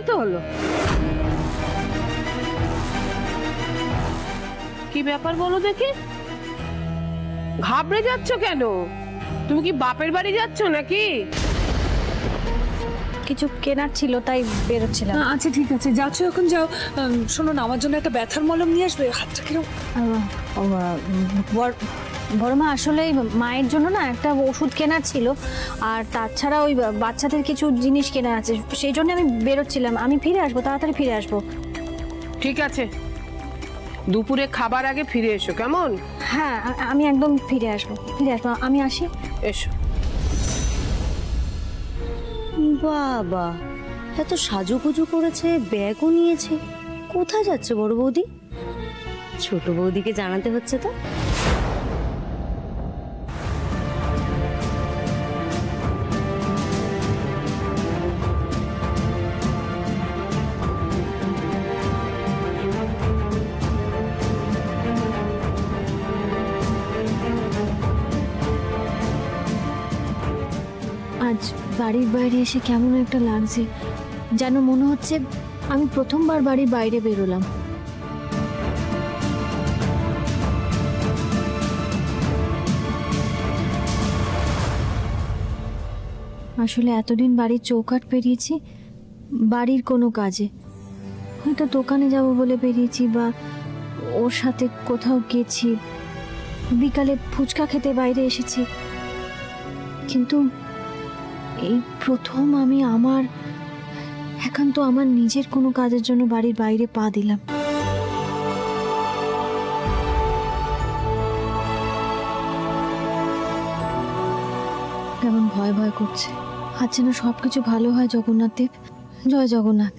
তো হলো কি ব্যাপার বলো দেখি, ঘাবড়ে যাচ্ছ কেন? তুমি কি বাপের বাড়ি যাচ্ছ নাকি? কিছু কেনার ছিল তাই বেরোচ্ছিলাম। আচ্ছা ঠিক আছে, যাচ্ছ এখন যাও। শোনো না, আমার জন্য একটা ব্যথার মলম নিয়ে আসবে। হাতটা কিরকম? বড় মা, আসলে মায়ের জন্য না একটা ওষুধ কেনার ছিল, আর তাছাড়া ওই বাচ্চাদের কিছু জিনিস কেনার আছে, সেই জন্য আমি বেরোচ্ছিলাম। আমি ফিরে আসবো, তাড়াতাড়ি ফিরে আসবো। ঠিক আছে, দুপুরে খাবার আগে ফিরে এসো কেমন? হ্যাঁ, আমি একদম ফিরে আসবো। আমি আসি। এসো। বাবা, এত সাজুগুজু করেছে, ব্যাগও নিয়েছে। কোথায় যাচ্ছে বড় বৌদি? ছোট বৌদিকে জানাতে হচ্ছে তো। আজ বাড়ির বাইরে এসে কেমন একটা লাগছে, যেন মনে হচ্ছে আমি প্রথমবার বাড়ির বাইরে বেরোলাম। আসলে এতদিন বাড়ির চৌকাঠ পেরিয়েছি বাড়ির কোনো কাজে, হয়তো দোকানে যাব বলে বেরিয়েছি, বা ওর সাথে কোথাও গেছি, বিকালে ফুচকা খেতে বাইরে এসেছি, কিন্তু এই প্রথম আমি একান্ত আমার নিজের কোনো কাজের জন্য বাড়ির বাইরে পা দিলাম। কেমন ভয় ভয় করছে, আজ যেন সবকিছু ভালো হয়। জগন্নাথ দেব, জয় জগন্নাথ।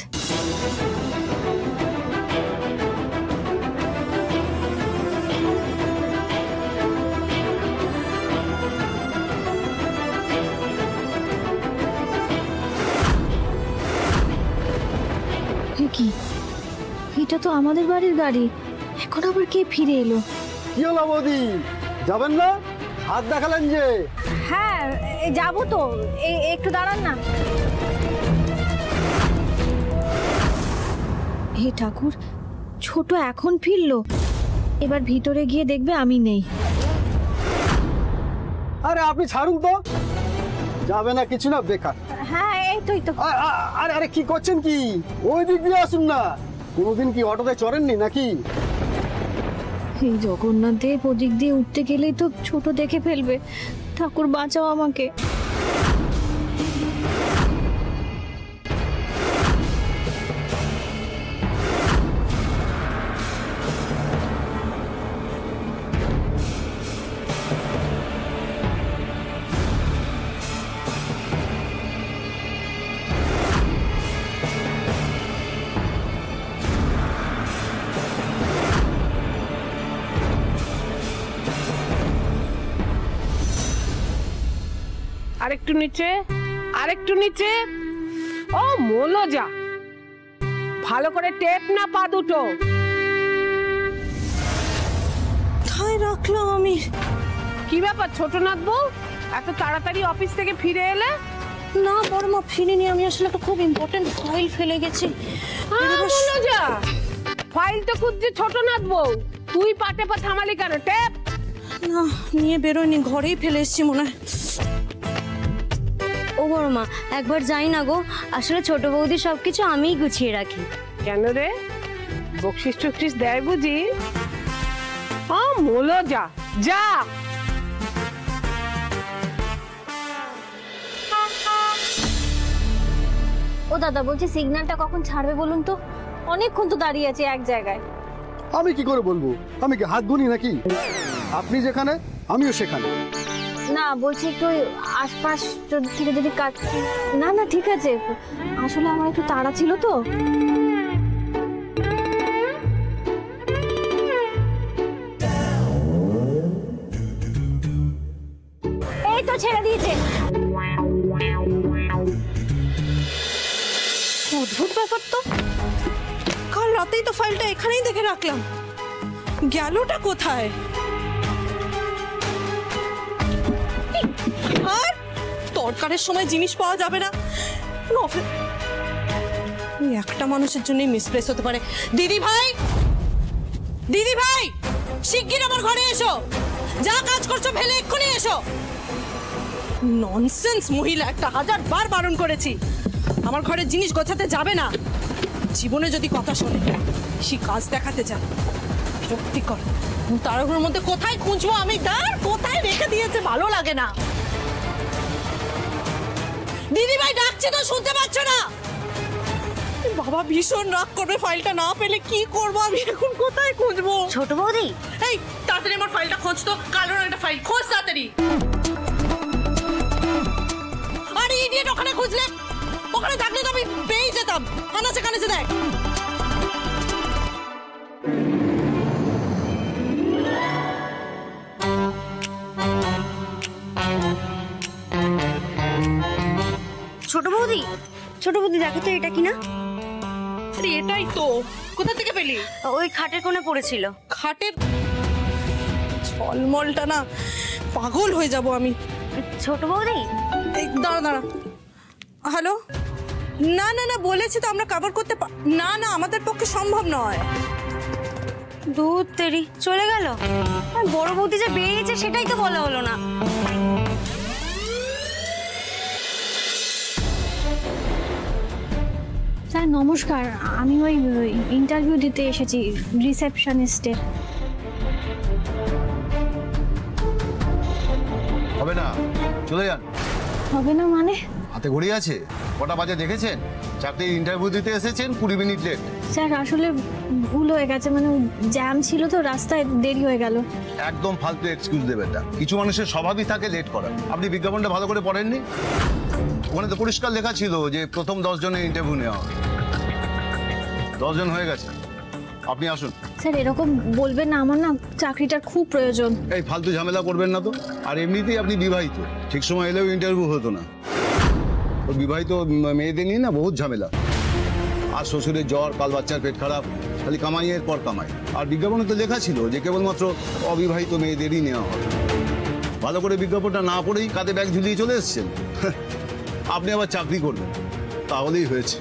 কি, এটা তো আমাদের বাড়ির গাড়ি, এখন আবার কে ফিরে এলো? কি হলো বৌদি, যাবেন না? হাত দেখালেন যে। হ্যাঁ, যাবো তো, একটু দাঁড়ান না। হে ঠাকুর, ছোট এখন ফিরলো, এবার ভিতরে গিয়ে দেখবে আমি নেই। আরে আপনি ছাড়ুন তো, যাবে না কিছু না, বেকার। হ্যাঁ, এই তো। আরে আরে কি করছেন কি? ওই দিক দিয়ে আসুন না। কোনোদিন কি অটোতে চড়েননি নাকি? এই জগন্নাথ দেব, ওদিক দিয়ে উঠতে গেলেই তো ছোট দেখে ফেলবে। ঠাকুর বাঁচাও আমাকে। আরেকটু নিচে, আরেকটু নিচে। ও মোলো যা, ভালো করে টেপ না পা দুটো। কোথায় রাখলাম আমি? কি ব্যাপার ছোটনাথ বউ, এত তাড়াতাড়ি অফিস থেকে ফিরে এলে? না বড় মা, ফিরিনি। আমি আসলে একটা খুব ইম্পর্টেন্ট ফাইল ফেলে গেছি। মোলো যা, ফাইল তো খুঁজছে ছোটনাথ বউ, তুই পাটে পা থামালি কেন? টেপ না, নিয়ে বেরোয়নি, ঘরেই ফেলে এসেছি মনে হয়। ও বড় মা, একবার যাই না গো, আসলে ছোট বৌদি সবকিছু আমিই গুছিয়ে রাখি। কেন রে, বকশিস টকশিস দেয় বুঝি? মোলো যা যা। ও দাদা, বলছি সিগন্যালটা কখন ছাড়বে বলুন তো? অনেকক্ষণ তো দাঁড়িয়ে আছি এক জায়গায়। আমি কি করে বলবো? আমি কি হাত গুনি নাকি? আপনি যেখানে আমিও সেখানে। না, বলছি একটু আশপাশ থেকে যদি কাজ। না ঠিক আছে, আসলে আমার একটু তাড়া ছিল তো। এই তো ছেড়ে দিয়েছে। অদ্ভুত ব্যাপার তো, কাল রাতেই তো ফাইলটা এখানেই দেখে রাখলাম, গেলটা কোথায়? আর দরকারের সময় জিনিস পাওয়া যাবে না। একটা মানুষের জন্যই মিসপ্লেস হতে পারে। দিদি ভাই, দিদি ভাই, শিগগির আমার ঘরে এসো, যা কাজ করছো ফেলে এক্ষুনি এসো। ননসেন্স মহিলা একটা, 1000 বার বারণ করেছি আমার ঘরের জিনিস গোছাতে যাবে না। জীবনে যদি কথা শোনে সে কাজ দেখাতে যাবে। বিরক্তিকর। তারগুলোর মধ্যে কোথায় খুঁজবো আমি, তার কোথায় রেখে দিয়েছে ভালো লাগে না। দিদি ভাই ডাকছে তো, শুনতে পাচ্ছ না? বাবা ভীষণ রাগ করবে ফাইলটা না পেলে। কি করবো আমি এখন, কোথায় খুঁজবো? ছোট বৌদি, এই তাড়াতাড়ি আমার ফাইলটা খোঁজ তো, কালো একটা ফাইল খোঁজ তাড়াতাড়ি। আরে ইডিয়েট, ওখানে খুঁজলে, ওখানে থাকলে তো আমি পেয়ে যেতাম। আনাচে কানেছে দেখ। ছোট বৌদি, ছোট বৌদি দেখো তো এটা কি না? আরে এটাই তো। কোথা থেকে পেলি? ওই খাটের কোণে পড়েছিল। খাটের ঝলমলটা না, পাগল হয়ে যাব আমি। ছোট বৌদি, এই দাঁড়া দাঁড়া। হ্যালো, না না না, বলেছি তো আমরা কভার করতে না না, আমাদের পক্ষে সম্ভব নয়। দূর তেরি, চলে গেল। বড় বৌদি যে বেরিয়েছে সেটাই তো বলা হলো না। স্যার নমস্কার, আমি ওই ইন্টারভিউ দিতে এসেছি রিসেপশনিস্টের। হবে না, চলে যান। হবে না মানে? হাতে ঘড়ি আছে, কটা বাজে দেখেছেন? চাকরির ইন্টারভিউ দিতে এসেছেন, 20 মিনিট লেট। স্যার আসলে ভুল হয়ে গেছে, মানে জ্যাম ছিল তো, রাস্তায় দেরি হয়ে গেল। একদম ফালতু এক্সকিউজ দেবেন না। কিছু মানুষের স্বভাবই থাকে লেট করা। আপনি বিজ্ঞাপনটা ভালো করে পড়েননি? ওখানে তো পরিষ্কার লেখা ছিল যে প্রথম 10 জনের ইন্টারভিউ নেওয়া হবে। 10 জন হয়ে গেছে, আপনি আসুন। স্যার এরকম বলবেন না, আমার না চাকরিটার খুব প্রয়োজন। এই ফালতু ঝামেলা করবেন না তো। আর এমনিতেই আপনি বিবাহিত, ঠিক সময় এলেও ইন্টারভিউ হতো না। ওই বিবাহিত মেয়েদের নিয়ে না বহুত ঝামেলা। আর শ্বশুরের জ্বর, কাল বাচ্চার পেট খারাপ, খালি কামাইয়ের পর কামাই। আর বিজ্ঞাপনে তো লেখা ছিল যে কেবলমাত্র অবিবাহিত মেয়েদেরই নেওয়া হবে। ভালো করে বিজ্ঞাপনটা না পড়েই কাঁধে ব্যাগ ঝুলিয়ে চলে এসছেন। আপনি আবার চাকরি করবেন, তাহলেই হয়েছে।